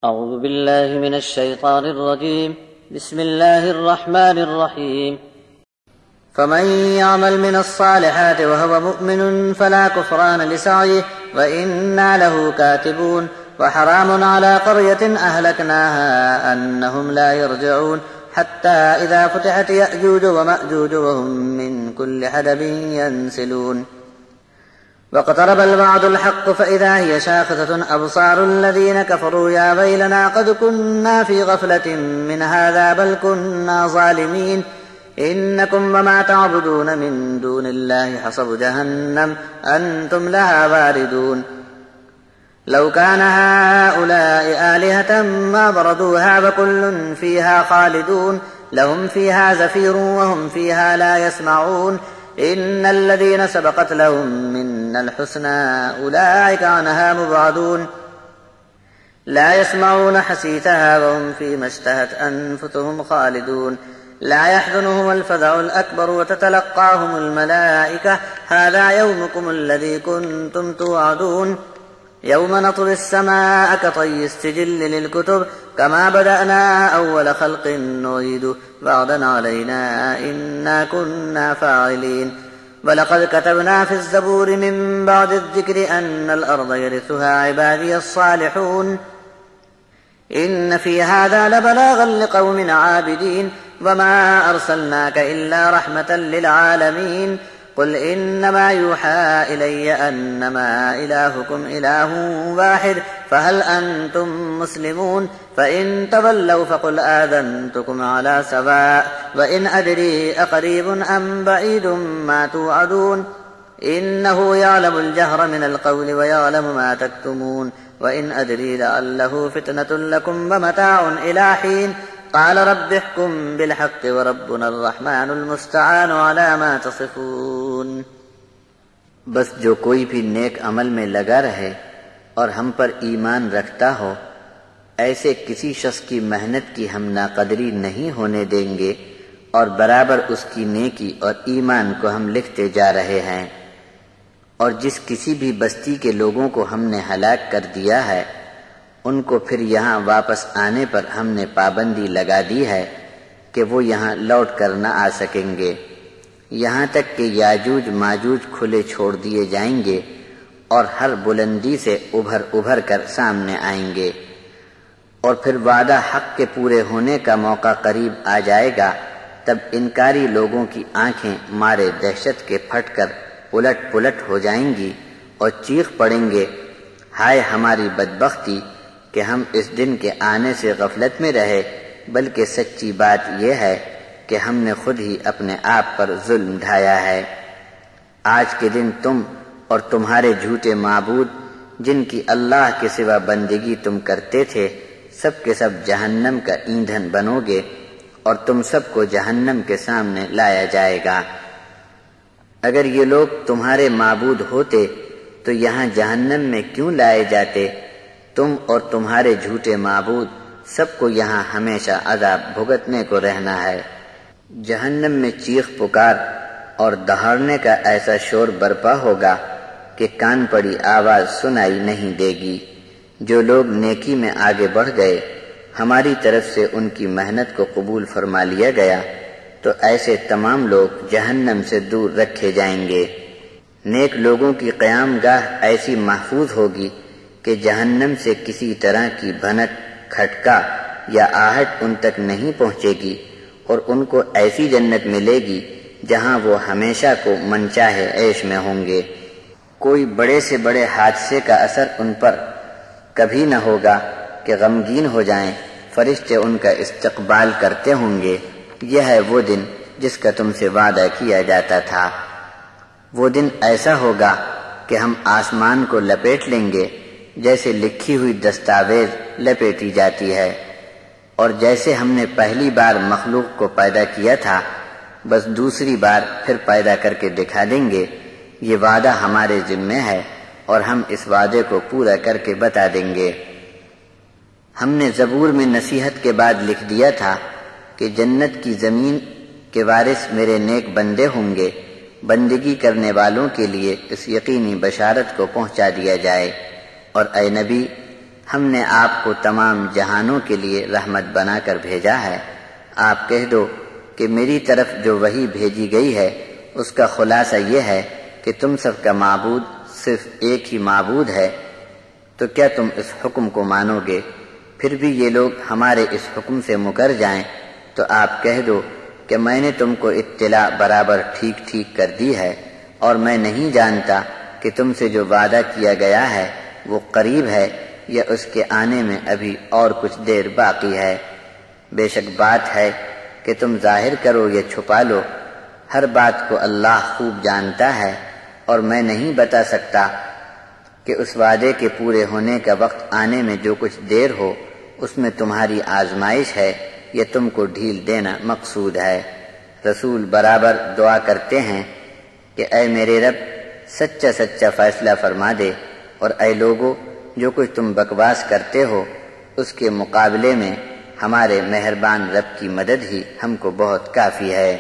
أعوذ بالله من الشيطان الرجيم. بسم الله الرحمن الرحيم. فمن يعمل من الصالحات وهو مؤمن فلا كفران لسعيه وإنا له كاتبون وحرام على قرية أهلكناها أنهم لا يرجعون حتى إذا فتحت يأجوج ومأجوج وهم من كل حدب ينسلون واقترب الوعد الحق فإذا هي شاخصة أبصار الذين كفروا يا ويلنا قد كنا في غفلة من هذا بل كنا ظالمين إنكم وما تعبدون من دون الله حصب جهنم أنتم لها واردون لو كان هؤلاء آلهة ما بردوها وكل فيها خالدون لهم فيها زفير وهم فيها لا يسمعون إن الذين سبقت لهم منا الحسنى أولئك عنها مبعدون لا يسمعون حسيسها وهم فيما اشتهت أنفسهم خالدون لا يحزنهم الفزع الأكبر وتتلقاهم الملائكة هذا يومكم الذي كنتم توعدون يوم نطوي السماء كطي السجل للكتب كما بدأنا أول خلق نعيده وعدا علينا إنا كنا فاعلين ولقد كتبنا في الزبور من بعد الذكر أن الأرض يرثها عبادي الصالحون إن في هذا لبلاغا لقوم عابدين وما أرسلناك إلا رحمة للعالمين قل إنما يوحى إلي أنما إلهكم إله واحد فهل أنتم مسلمون فإن تولوا فقل آذنتكم على سواء وإن أدري أقريب أم بعيد ما توعدون إنه يعلم الجهر من القول ويعلم ما تكتمون وإن أدري لعله فتنة لكم ومتاع إلى حين قال رب احكم بالحق وربنا الرحمن المستعان على ما تصفون. بس جو کوئی بھی نیک عمل میں لگا رہے اور ہم پر ایمان رکھتا ہو ایسے کسی شخص کی محنت کی ہم ناقدری نہیں ہونے دیں گے اور برابر اس کی نیکی اور ایمان کو ہم لکھتے جا رہے ہیں. اور جس کسی بھی بستی کے لوگوں کو ہم نے ہلاک کر دیا ہے ان کو پھر یہاں واپس آنے پر ہم نے پابندی لگا دی ہے کہ وہ یہاں لوٹ کر نہ آ سکیں گے یہاں تک کہ یاجوج ماجوج کھلے چھوڑ دیے جائیں گے اور ہر بلندی سے ابھر کر سامنے آئیں گے. اور پھر وعدہ حق کے پورے ہونے کا موقع قریب آ جائے گا تب انکاری لوگوں کی آنکھیں مارے دہشت کے پھٹ کر الٹ پلٹ ہو جائیں گی اور چیخ پڑیں گے ہائے ہماری بدبختی کہ ہم اس دن کے آنے سے غفلت میں رہے بلکہ سچی بات یہ ہے کہ ہم نے خود ہی اپنے آپ پر ظلم ڈھایا ہے. آج کے دن تم اور تمہارے جھوٹے معبود جن کی اللہ کے سوا بندگی تم کرتے تھے سب کے سب جہنم کا ایندھن بنو گے اور تم سب کو جہنم کے سامنے لایا جائے گا. اگر یہ لوگ تمہارے معبود ہوتے تو یہاں جہنم میں کیوں لائے جاتے؟ تم اور تمہارے جھوٹے معبود سب کو یہاں ہمیشہ عذاب بھگتنے کو رہنا ہے. جہنم میں چیخ پکار اور دہاڑنے کا ایسا شور برپا ہوگا کہ کان پڑی آواز سنائی نہیں دے گی. جو لوگ نیکی میں آگے بڑھ گئے ہماری طرف سے ان کی محنت کو قبول فرما لیا گیا تو ایسے تمام لوگ جہنم سے دور رکھے جائیں گے. نیک لوگوں کی قیام گاہ ایسی محفوظ ہوگی کہ جہنم سے کسی طرح کی بھنک کھٹکا یا آہٹ ان تک نہیں پہنچے گی اور ان کو ایسی جنت ملے گی جہاں وہ ہمیشہ کو منچاہے عیش میں ہوں گے. کوئی بڑے سے بڑے حادثے کا اثر ان پر کبھی نہ ہوگا کہ غمگین ہو جائیں. فرشتے ان کا استقبال کرتے ہوں گے. یہ ہے وہ دن جس کا تم سے وعدہ کیا جاتا تھا. وہ دن ایسا ہوگا کہ ہم آسمان کو لپیٹ لیں گے جیسے لکھی ہوئی دستاویز لپیٹی جاتی ہے اور جیسے ہم نے پہلی بار مخلوق کو پیدا کیا تھا بس دوسری بار پھر پیدا کر کے دکھا دیں گے. یہ وعدہ ہمارے ذمہ ہے اور ہم اس وعدے کو پورا کر کے بتا دیں گے. ہم نے زبور میں نصیحت کے بعد لکھ دیا تھا کہ جنت کی زمین کے وارث میرے نیک بندے ہوں گے. بندگی کرنے والوں کے لیے اس یقینی بشارت کو پہنچا دیا جائے. اور اے نبی ہم نے آپ کو تمام جہانوں کے لیے رحمت بنا کر بھیجا ہے۔ آپ کہہ دو کہ میری طرف جو وحی بھیجی گئی ہے اس کا خلاصہ یہ ہے کہ تم سب کا معبود صرف ایک ہی معبود ہے، تو کیا تم اس حکم کو مانو گے؟ پھر بھی یہ لوگ ہمارے اس حکم سے مکر جائیں تو آپ کہہ دو کہ میں نے تم کو اطلاع برابر ٹھیک ٹھیک کر دی ہے، اور میں نہیں جانتا کہ تم سے جو وعدہ کیا گیا ہے وہ قریب ہے یا اس کے آنے میں ابھی اور کچھ دیر باقی ہے۔ بے شک بات ہے کہ تم ظاہر کرو یا چھپا لو، ہر بات کو اللہ خوب جانتا ہے، اور میں نہیں بتا سکتا کہ اس وعدے کے پورے ہونے کا وقت آنے میں جو کچھ دیر ہو اس میں تمہاری آزمائش ہے یا تم کو ڈھیل دینا مقصود ہے۔ رسول برابر دعا کرتے ہیں کہ اے میرے رب سچا سچا فیصلہ فرما دے، اور اے لوگو جو کچھ تم بکواس کرتے ہو اس کے مقابلے میں ہمارے مہربان رب کی مدد ہی ہم کو بہت کافی ہے۔